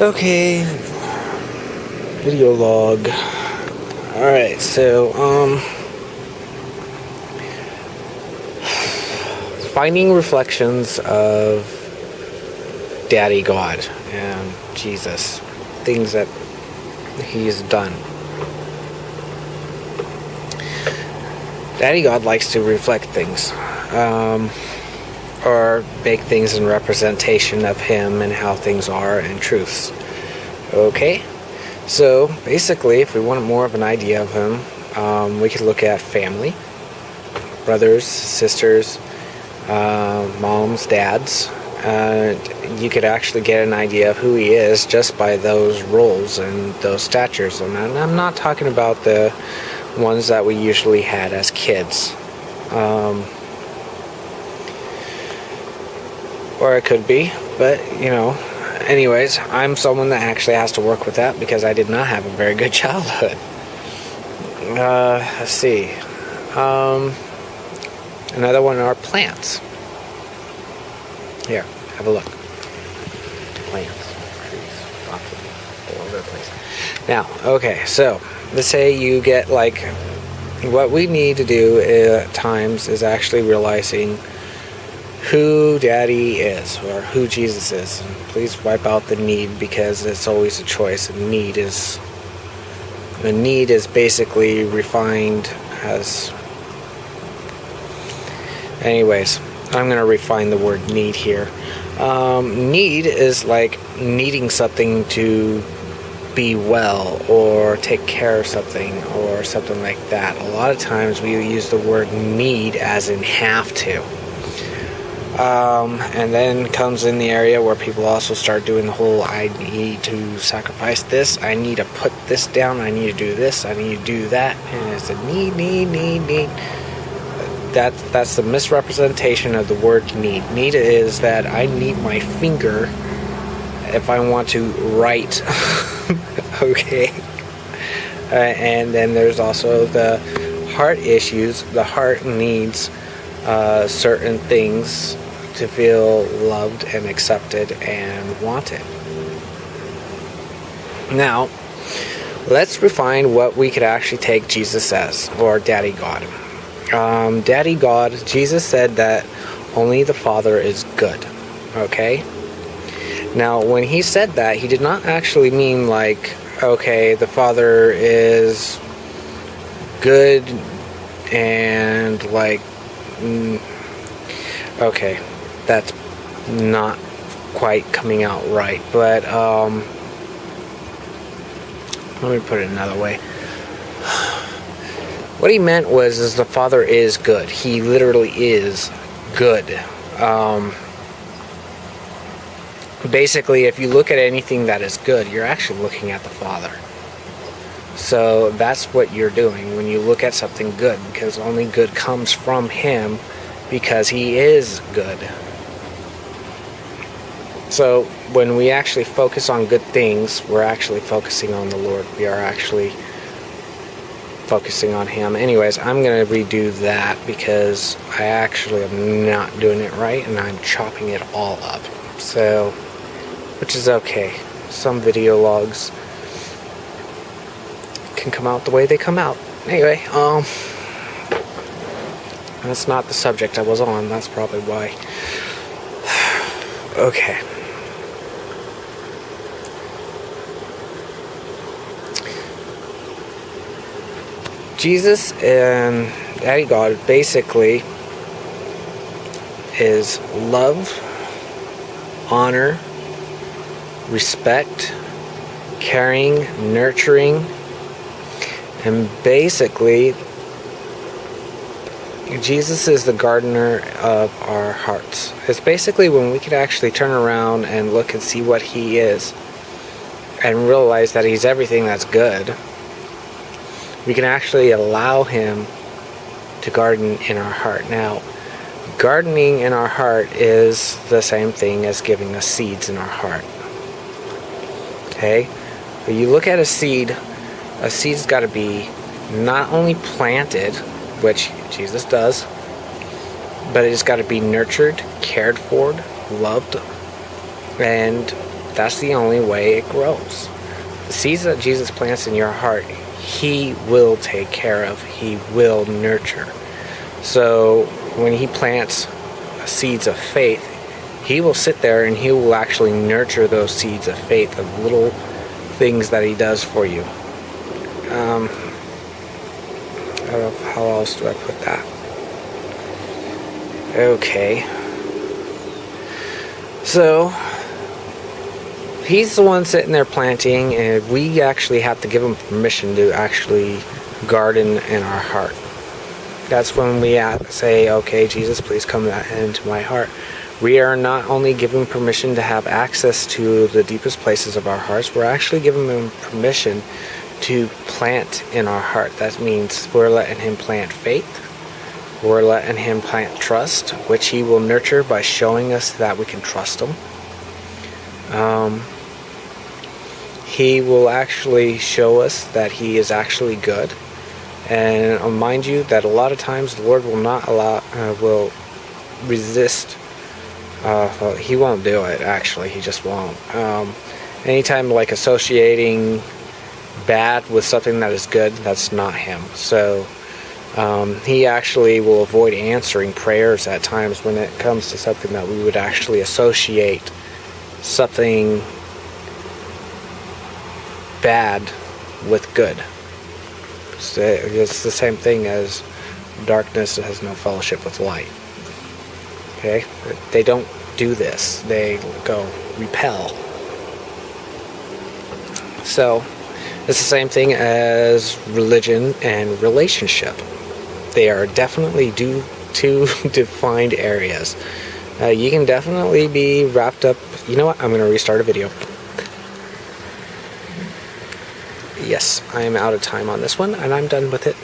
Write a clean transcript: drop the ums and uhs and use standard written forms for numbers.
Okay, video log. Alright, so, finding reflections of Daddy God and Jesus, things that He's done. Daddy God likes to reflect things, or make things in representation of Him and how things are and truths. Okay, so basically, if we want more of an idea of Him, we could look at family, brothers, sisters, moms, dads. You could actually get an idea of who He is just by those roles and those statures. And I'm not talking about the ones that we usually had as kids. Or it could be, but anyways, I'm someone that actually has to work with that because I did not have a very good childhood. Let's see. Another one are plants. Here, have a look. Plants, trees, lots of them all over the place. Now, okay, so let's say you get what we need to do at times is actually realizing who Daddy is or who Jesus is. And please wipe out the need because it's always a choice. And need is basically refined as. Anyways, I'm going to refine the word need here. Need is like needing something to be well or take care of something or something like that. A lot of times we use the word need as in have to. And then comes in the area where people also start doing the whole I need to sacrifice this, I need to put this down, I need to do this, I need to do that, and it's a need. That's the misrepresentation of the word need. Need is that I need my finger if I want to write. Okay. And then there's also the heart issues. The heart needs certain things to feel loved and accepted and wanted. Now, let's refine what we could actually take Jesus as, or Daddy God. Daddy God, Jesus said that only the Father is good. Okay? Now, when He said that, He did not actually mean okay, the Father is good and okay, that's not quite coming out right, but let me put it another way. What He meant was the Father is good. He literally is good. Basically, if you look at anything that is good, you're actually looking at the Father. So that's what you're doing when you look at something good, because only good comes from Him because He is good. So when we actually focus on good things, we're actually focusing on the Lord. We are actually focusing on Him. Anyways, I'm going to redo that because I actually am not doing it right and I'm chopping it all up. So, which is okay. Some video logs can come out the way they come out. Anyway, that's not the subject I was on. That's probably why. Okay. Jesus and Daddy God basically is love, honor, respect, caring, nurturing, and basically Jesus is the gardener of our hearts. It's basically when we could actually turn around and look and see what He is and realize that He's everything that's good. We can actually allow Him to garden in our heart. Now, gardening in our heart is the same thing as giving us seeds in our heart. Okay? When you look at a seed's got to be not only planted, which Jesus does, but it's got to be nurtured, cared for, loved, and That's the only way it grows. The seeds that Jesus plants in your heart, He will take care of. He will nurture. So when He plants seeds of faith, He will sit there and He will actually nurture those seeds of faith, of little things that He does for you. I don't know, how else do I put that? Okay. So He's the one sitting there planting, and we actually have to give Him permission to actually garden in our heart. That's when we say, okay, Jesus, please come into my heart. We are not only giving permission to have access to the deepest places of our hearts, we're actually giving Him permission to plant in our heart. That means we're letting Him plant faith. We're letting Him plant trust, which He will nurture by showing us that we can trust Him. He will actually show us that He is actually good. And I'll mind you that a lot of times the Lord will not will resist. Well, He won't do it, actually. He just won't. Anytime like associating bad with something that is good, that's not Him. So He actually will avoid answering prayers at times when it comes to something that we would actually associate something bad with good. So it's the same thing as darkness has no fellowship with light. Okay? They don't do this. They go repel. So it's the same thing as religion and relationship. They are definitely two defined areas. You can definitely be wrapped up. You know what? I'm going to restart a video. Yes, I am out of time on this one, and I'm done with it.